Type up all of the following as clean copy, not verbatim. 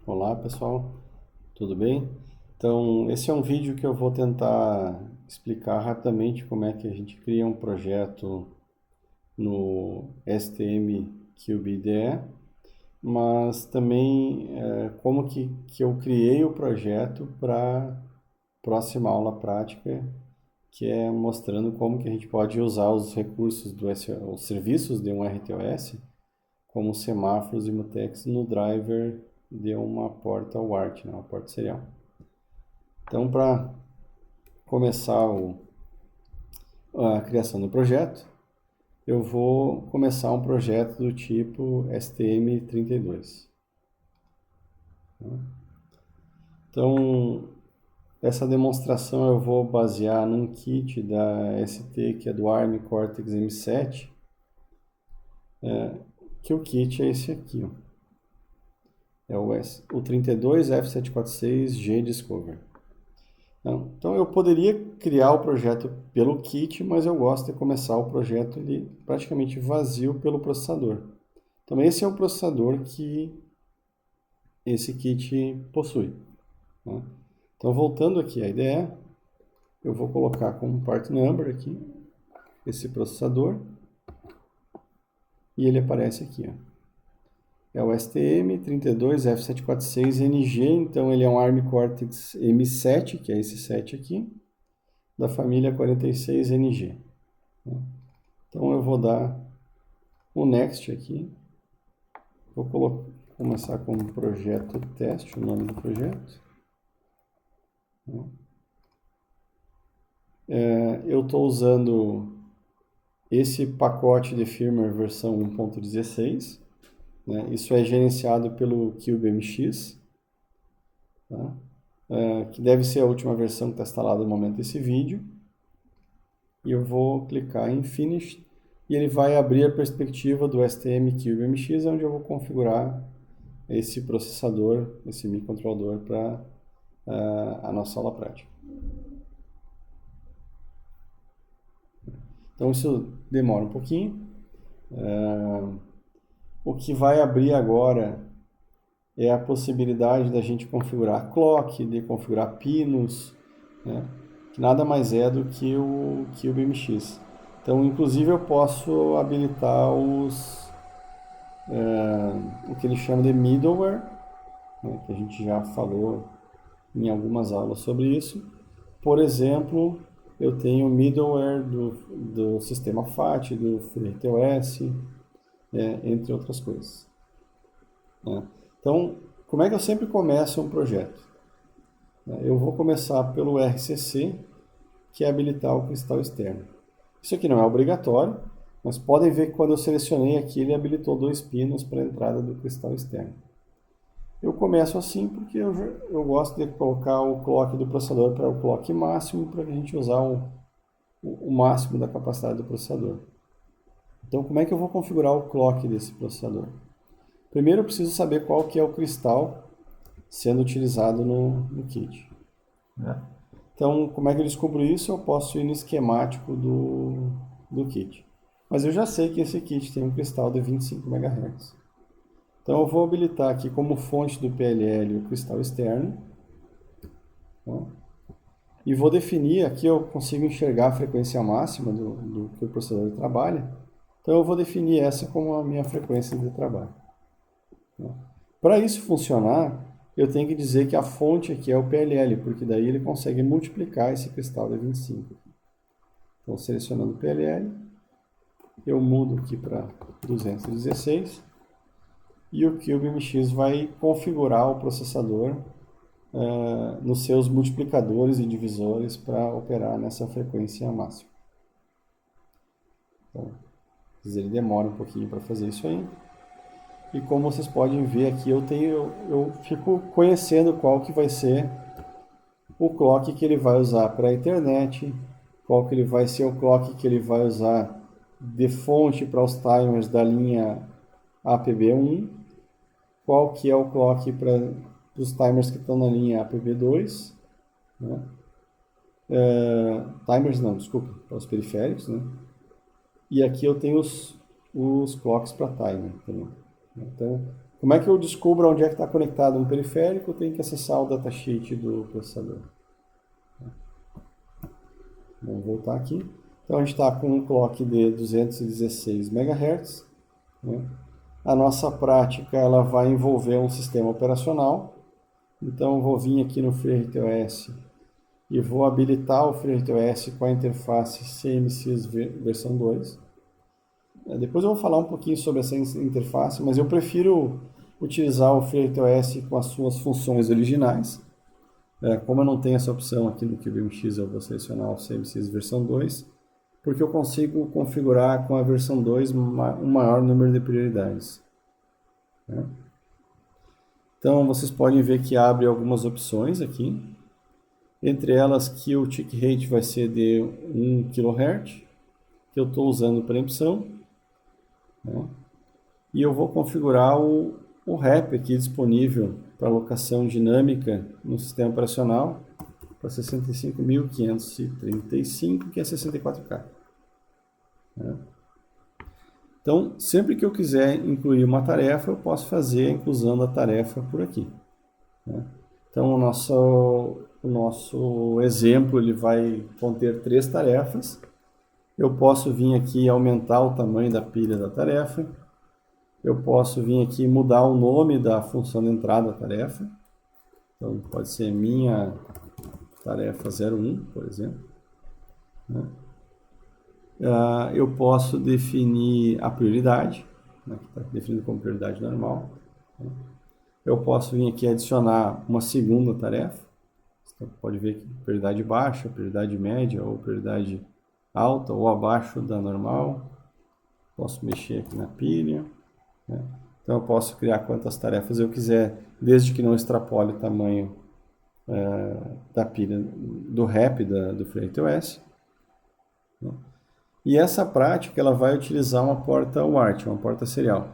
Olá pessoal, tudo bem? Então, esse é um vídeo que eu vou tentar explicar rapidamente como é que a gente cria um projeto no STM Cube IDE, mas também como que eu criei o projeto para a próxima aula prática, que é mostrando como que a gente pode usar os recursos os serviços de um RTOS, como semáforos e mutex no driver de uma porta WART, né, uma porta serial. Então, para começar a criação do projeto, eu vou começar um projeto do tipo STM32. Então, essa demonstração eu vou basear num kit da ST, que é do ARM Cortex M7, que o kit é esse aqui, ó. É o 32F746G Discover. Então eu poderia criar o projeto pelo kit, mas eu gosto de começar o projeto ele praticamente vazio pelo processador. Então esse é o processador que esse kit possui, né? Então voltando aqui à IDE, eu vou colocar como part number aqui esse processador e ele aparece aqui, ó. É o STM32F746NG, então ele é um ARM Cortex M7, que é esse 7 aqui, da família 46NG. Então eu vou dar o Next aqui, vou começar com o projeto teste, o nome do projeto. Eu estou usando esse pacote de firmware versão 1.16, né? Isso é gerenciado pelo CubeMX, tá? Que deve ser a última versão que está instalada no momento desse vídeo. E eu vou clicar em Finish e ele vai abrir a perspectiva do STM CubeMX, onde eu vou configurar esse processador, esse microcontrolador para a nossa aula prática. Então isso demora um pouquinho. O que vai abrir agora é a possibilidade da gente configurar clock, de configurar pinos, né? Que nada mais é do que o CubeMX. Então, inclusive, eu posso habilitar o que ele chama de middleware, né? Que a gente já falou em algumas aulas sobre isso. Por exemplo, eu tenho middleware do sistema FAT, do FreeRTOS, entre outras coisas, né? Então, como é que eu sempre começo um projeto? Eu vou começar pelo RCC, que é habilitar o cristal externo. Isso aqui não é obrigatório, mas podem ver que quando eu selecionei aqui, ele habilitou 2 pinos para a entrada do cristal externo. Eu começo assim porque eu gosto de colocar o clock do processador para o clock máximo, para a gente usar o máximo da capacidade do processador. Então, como é que eu vou configurar o clock desse processador? Primeiro, eu preciso saber qual que é o cristal sendo utilizado no kit, né? Então, como é que eu descubro isso? Eu posso ir no esquemático do kit. Mas eu já sei que esse kit tem um cristal de 25 MHz. Então, eu vou habilitar aqui como fonte do PLL o cristal externo, tá? E vou definir, aqui eu consigo enxergar a frequência máxima do que o processador trabalha. Então, eu vou definir essa como a minha frequência de trabalho, tá? Para isso funcionar, eu tenho que dizer que a fonte aqui é o PLL, porque daí ele consegue multiplicar esse cristal de 25. Então, selecionando o PLL, eu mudo aqui para 216 e o CubeMX vai configurar o processador nos seus multiplicadores e divisores para operar nessa frequência máxima. Então, ele demora um pouquinho para fazer isso aí. E como vocês podem ver aqui, eu fico conhecendo qual que vai ser o clock que ele vai usar para a internet, qual que ele vai ser o clock que ele vai usar de fonte para os timers da linha APB1, qual que é o clock para os timers que estão na linha APB2, né? Timers não, desculpa, para os periféricos, né? E aqui eu tenho os clocks para timer também. Então, Como é que eu descubro onde é que está conectado um periférico? Eu tenho que acessar o datasheet do processador. Vamos voltar aqui. Então a gente está com um clock de 216 MHz. Né? A nossa prática ela vai envolver um sistema operacional. Então eu vou vir aqui no FreeRTOS e vou habilitar o FreeRTOS com a interface CMSIS versão 2. Depois eu vou falar um pouquinho sobre essa interface, mas eu prefiro utilizar o FreeRTOS com as suas funções originais. Como eu não tenho essa opção aqui no CubeMX, eu vou selecionar o CMSIS versão 2, porque eu consigo configurar com a versão 2 um maior número de prioridades. Então vocês podem ver que abre algumas opções aqui, entre elas que o tick rate vai ser de 1 kHz, que eu estou usando para emissão, e eu vou configurar o REP aqui disponível para alocação dinâmica no sistema operacional para 65.535, que é 64K. Então, sempre que eu quiser incluir uma tarefa, eu posso fazer a inclusão da tarefa por aqui. Então, o nosso exemplo ele vai conter 3 tarefas. Eu posso vir aqui e aumentar o tamanho da pilha da tarefa. Eu posso vir aqui e mudar o nome da função de entrada da tarefa. Então, pode ser minha tarefa 01, por exemplo. Eu posso definir a prioridade, que está definido como prioridade normal. Eu posso vir aqui adicionar uma segunda tarefa. Você pode ver que prioridade baixa, prioridade média ou prioridade alta ou abaixo da normal. Posso mexer aqui na pilha. Então eu posso criar quantas tarefas eu quiser, desde que não extrapole o tamanho da pilha do REP do FreeRTOS. E essa prática ela vai utilizar uma porta UART, uma porta serial.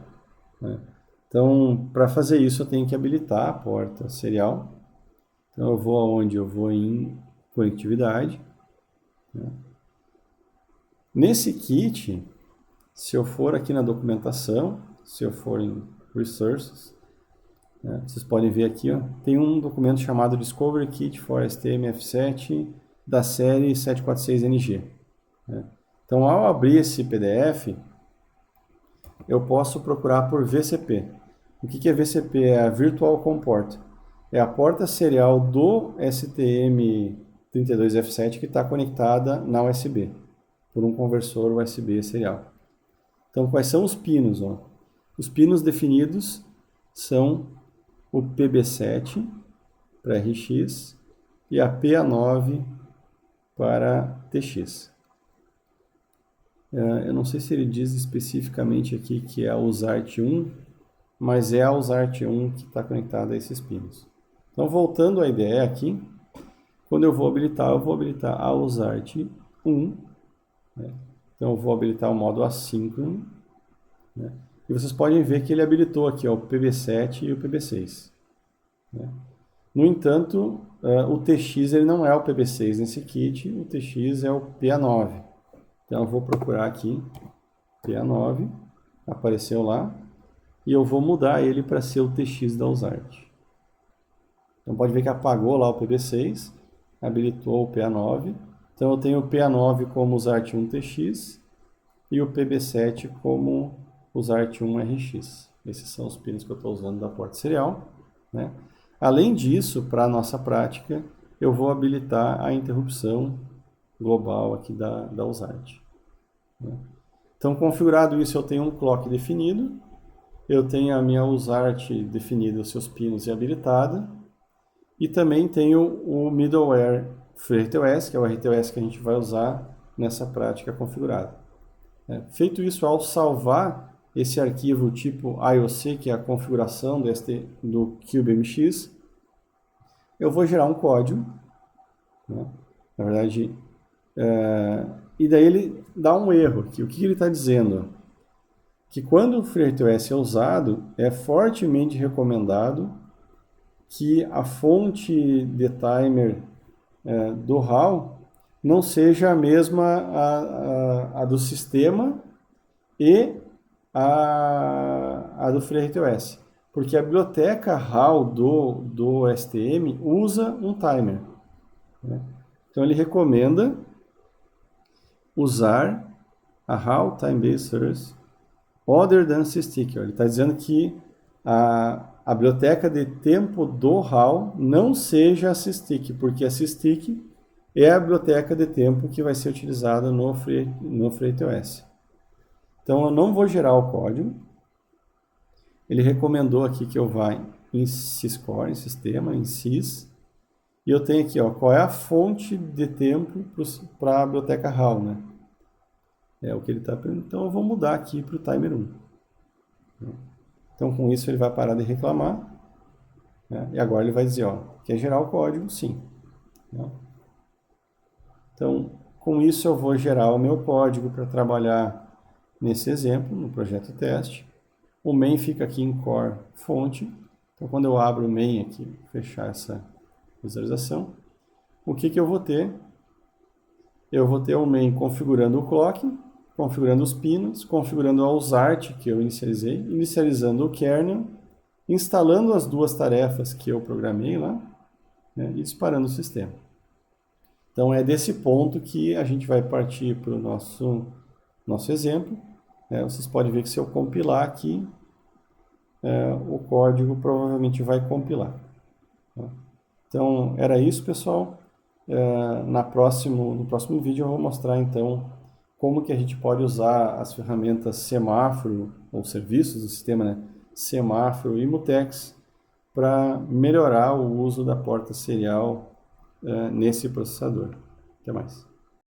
Então, para fazer isso eu tenho que habilitar a porta serial. Então eu vou aonde? Eu vou em conectividade. Nesse kit, se eu for aqui na documentação, se eu for em Resources, vocês podem ver aqui, tem um documento chamado Discovery Kit for STM-F7 da série 746NG. Então, ao abrir esse PDF, eu posso procurar por VCP. O que é VCP? É a Virtual COM Port. É a porta serial do STM32F7 que está conectada na USB, por um conversor USB serial. Então, quais são os pinos? Os pinos definidos são o PB7 para RX e a PA9 para TX. Eu não sei se ele diz especificamente aqui que é a USART1, mas é a USART1 que está conectada a esses pinos. Então, voltando à ideia aqui, quando eu vou habilitar a USART1. Então, eu vou habilitar o modo assíncrono. E vocês podem ver que ele habilitou aqui o PB7 e o PB6. No entanto, o TX ele não é o PB6 nesse kit, o TX é o PA9. Então eu vou procurar aqui PA9, apareceu lá, e eu vou mudar ele para ser o TX da USART. Então pode ver que apagou lá o PB6, habilitou o PA9. Então eu tenho o PA9 como USART1TX e o PB7 como USART1RX. Esses são os pinos que eu estou usando da porta serial. Além disso, para a nossa prática, eu vou habilitar a interrupção global aqui da USART. Então, configurado isso, eu tenho um clock definido, eu tenho a minha USART definida, os seus pinos e habilitada, e também tenho o middleware FreeRTOS, que é o RTOS que a gente vai usar nessa prática configurada. Feito isso, ao salvar esse arquivo tipo IOC, que é a configuração do CubeMX, eu vou gerar um código, na verdade, e daí ele dá um erro aqui. O que ele está dizendo? Que quando o FreeRTOS é usado, é fortemente recomendado que a fonte de timer do HAL não seja a mesma a do sistema e a do FreeRTOS. Porque a biblioteca HAL do STM usa um timer, né? Então ele recomenda usar a HAL Time-Based Service other than SysTick. Ele está dizendo que a biblioteca de tempo do HAL não seja a SysTick, porque a SysTick é a biblioteca de tempo que vai ser utilizada no FreeRTOS. Então eu não vou gerar o código. Ele recomendou aqui que eu vá em syscore, em sistema, em sys, e eu tenho aqui, ó, qual é a fonte de tempo para a biblioteca HAL, né? É o que ele está perguntando. Então eu vou mudar aqui para o timer 1. Então com isso ele vai parar de reclamar, né? E agora ele vai dizer, ó, quer gerar o código? Sim. Né? Então com isso eu vou gerar o meu código para trabalhar nesse exemplo, no projeto teste. O main fica aqui em core fonte. Então quando eu abro o main aqui, fechar essa visualização, o que eu vou ter? Eu vou ter o main configurando o clock, configurando os pinos, configurando a usart que eu inicializei, inicializando o kernel, instalando as duas tarefas que eu programei lá, né, e disparando o sistema. Então é desse ponto que a gente vai partir para o nosso exemplo. Vocês podem ver que se eu compilar aqui, o código provavelmente vai compilar. Tá? Então era isso, pessoal. No próximo vídeo eu vou mostrar então como que a gente pode usar as ferramentas semáforo ou serviços do sistema, né, semáforo e mutex para melhorar o uso da porta serial nesse processador. Até mais.